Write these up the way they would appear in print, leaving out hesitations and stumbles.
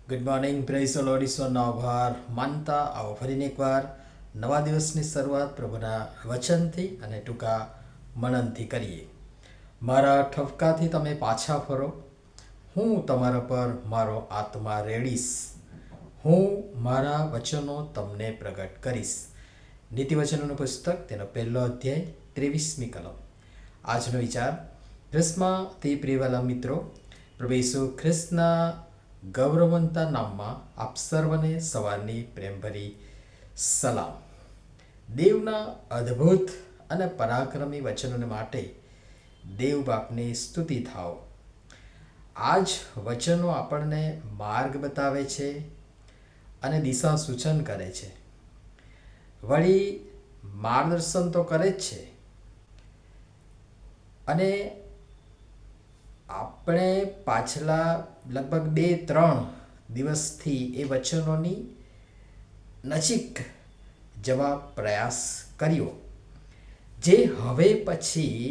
Good morning, praise the lord, ઈશ્વરનો આભાર માનતા આવો ફરીને એકવાર નવા દિવસની શરૂઆત પ્રભુના વચનથી અને ટૂંકા મનનથી કરીએ. મારા ઠપકાથી તમે પાછા ફરો, હું તમારા પર મારો આત્મા રેડીશ, હું મારા વચનો તમને પ્રગટ કરીશ. નીતિવચનોનું પુસ્તક તેનો 1 અધ્યાય 23મી કલમ. આજનો વિચાર. ખ્રિસ્તમાંથી પ્રિયવાલા મિત્રો, પ્રભુ ઈસુ ખ્રિસ્તના ગૌરવવંતા નામમાં આપ સર્વને સવારની પ્રેમભરી સલામ. દેવના અદ્ભુત અને પરાક્રમી વચનોને માટે દેવ બાપની સ્તુતિ થાઓ. આ જ વચનો આપણને માર્ગ બતાવે છે અને દિશા સૂચન કરે છે, વળી માર્ગદર્શન તો કરે જ છે. અને આપણે પાછલા લગભગ 2-3 દિવસથી એ વચનોની નજીક જવા પ્રયાસ કર્યો, જે હવે પછી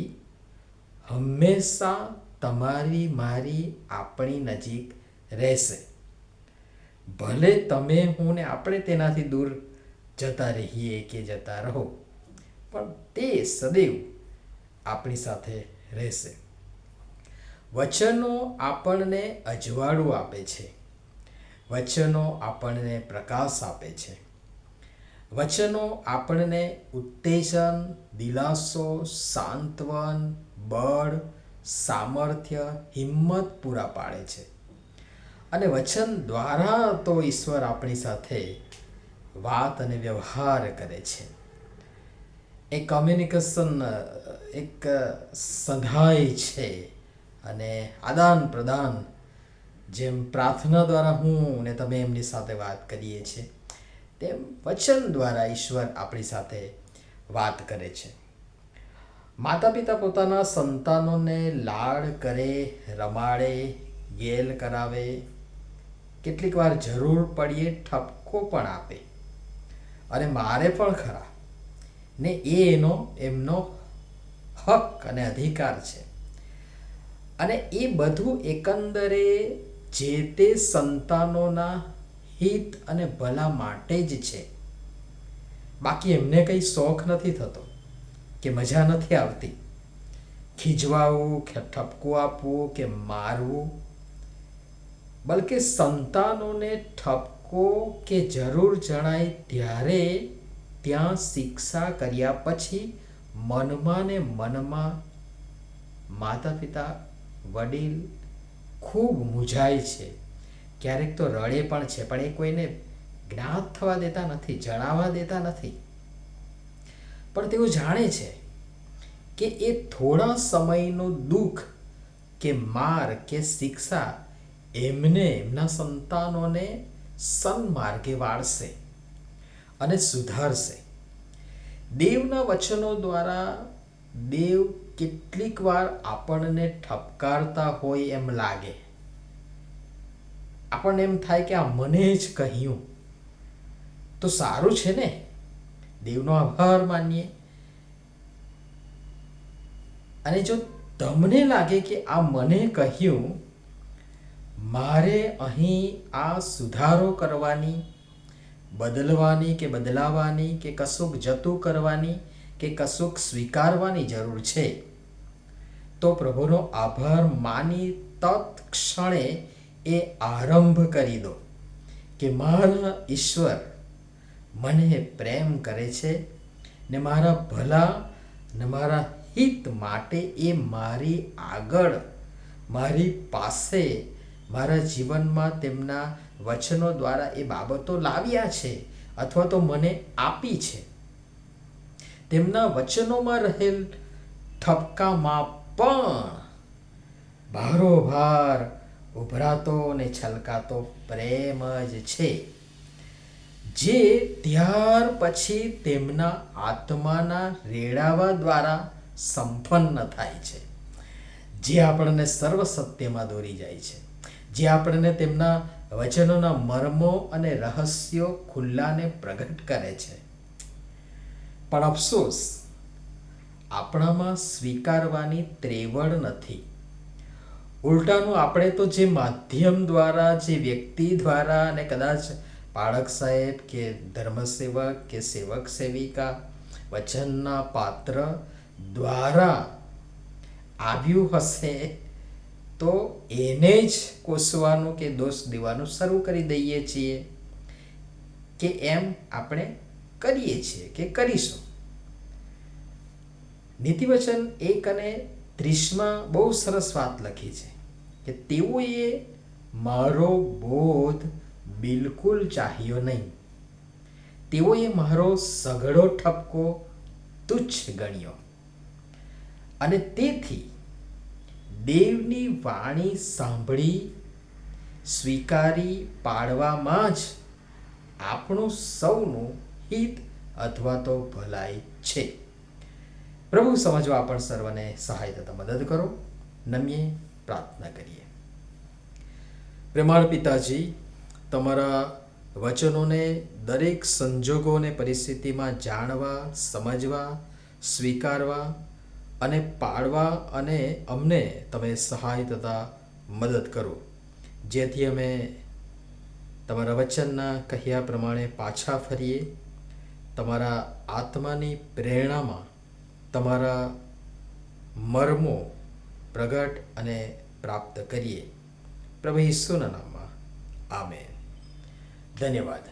હંમેશા તમારી મારી આપણી નજીક રહેશે. ભલે તમે હું ને આપણે તેનાથી દૂર જતા રહીએ કે જતા રહો, પણ તે સદૈવ આપણી સાથે રહેશે. વચનો આપણને અજવાળું આપે છે, વચનો આપણને પ્રકાશ આપે છે, વચનો આપણને ઉત્તેજન, દિલાસો, સાંત્વન, બળ, સામર્થ્ય, હિંમત પૂરા પાડે છે. અને વચન દ્વારા તો ઈશ્વર આપણી સાથે વાત અને વ્યવહાર કરે છે. એ કમ્યુનિકેશન એક સંધાય છે અને આદાન પ્રદાન, જેમ પ્રાર્થના દ્વારા હું ને તમે એમની સાથે વાત કરીએ છીએ, તેમ વચન દ્વારા ઈશ્વર આપણી સાથે વાત કરે છે. માતા પિતા પોતાના સંતાનોને લાડ કરે, રમાડે, ગેલ કરાવે, કેટલીક વાર જરૂર પડીએ ઠપકો પણ આપે અને મારે પણ ખરા ને. એમનો હક અને અધિકાર છે. અને એ બધું એકંદરે જે તે સંતાનોના હિત અને ભલા માટે જ છે. બાકી એમને કંઈ શોખ નથી થતો કે મજા નથી આવતી ખીજવાવું કે ઠપકો આપવું કે મારવું. બલકે સંતાનોને ઠપકો કે જરૂર જણાય ત્યારે ત્યાં શિક્ષા કર્યા પછી મનમાં ને મનમાં માતા પિતા, વડીલ ખૂબ મૂંઝાય છે, ક્યારેક તો રડે પણ છે, પણ એ કોઈને જ્ઞાત થવા દેતા નથી, જણાવવા દેતા નથી. પણ તેઓ જાણે છે કે એ થોડા સમયનું દુઃખ કે માર કે શિક્ષા એમના સંતાનોને સન્માર્ગે વાળશે અને સુધારશે. દેવના વચનો દ્વારા દેવ કેટલીક વાર આપણને ઠપકારતા હોય એમ લાગે. આપણને એમ થાય કે આ મને જ કહ્યું તો સારું છે ને, દેવનો આભાર માનીએ. અને જો તમને લાગે કે આ મને કહ્યું, મારે અહીં આ સુધારો કરવાની, બદલવાની કે બદલાવાની કે કશુંક જતું કરવાની કે કશુંક સ્વીકારવાની જરૂર છે, તો પ્રભુનો આભાર માની તત્ક્ષણે એ આરંભ કરી દો કે મારા ઈશ્વર મને પ્રેમ કરે છે ને મારા ભલા ને મારા હિત માટે એ મારી આગળ, મારી પાસે, મારા જીવનમાં તેમના વચનો દ્વારા એ બાબતો લાવ્યા છે અથવા તો મને આપી છે. તેમના વચનોમાં રહેલ ઠપકામાં પણ ભારોભાર ઉભરાતો ને છલકાતો પ્રેમ જ છે, જે ત્યાર પછી તેમના આત્માના રેડાવા દ્વારા સંપન્ન થાય છે, જે આપણને સર્વ સત્યમાં દોરી જાય છે, જે આપણને તેમના વચનોના મર્મો અને રહસ્યો ખુલ્લાને પ્રગટ કરે છે. પણ અફસોસ, આપણામાં સ્વીકારવાની ત્રેવડ નથી. ઉલટાનું આપણે તો જે માધ્યમ દ્વારા, જે વ્યક્તિ દ્વારા, અને કદાચ પાળક સાહેબ કે ધર્મસેવક કે સેવક સેવિકા વચનના પાત્ર દ્વારા આવ્યું હશે, તો એને જ કોસવાનું કે દોષ દેવાનું શરૂ કરી દઈએ છીએ કે એમ આપણે કરીએ છીએ કે કરીશું. નીતિવચન 1 અને 30 બહુ સરસ વાત લખી છે કે તેઓએ મારો બોધ બિલકુલ ચાહ્યો નહીં, તેઓએ મારો સઘળો ઠપકો તુચ્છ ગણ્યો, અને તેથી દેવની વાણી સાંભળી સ્વીકારી પાડવામાં જ આપણું સૌનું હિત અથવા તો ભલાઈ છે. પ્રભુ સમજવા પણ સર્વને સહાય તથા મદદ કરો. નમીએ પ્રાર્થના કરીએ. પ્રેમાળ પિતાજી, તમારા વચનોને દરેક સંજોગો અને પરિસ્થિતિમાં જાણવા, સમજવા, સ્વીકારવા અને પાળવા, અને અમને તમે સહાય તથા મદદ કરો, જેથી અમે તમારા વચનના કહ્યા પ્રમાણે પાછા ફરીએ, તમારા આત્માની પ્રેરણામાં તમારા મર્મો પ્રગટ અને પ્રાપ્ત કરીએ. પ્રભુ ઈસુના નામમાં આમેન. ધન્યવાદ.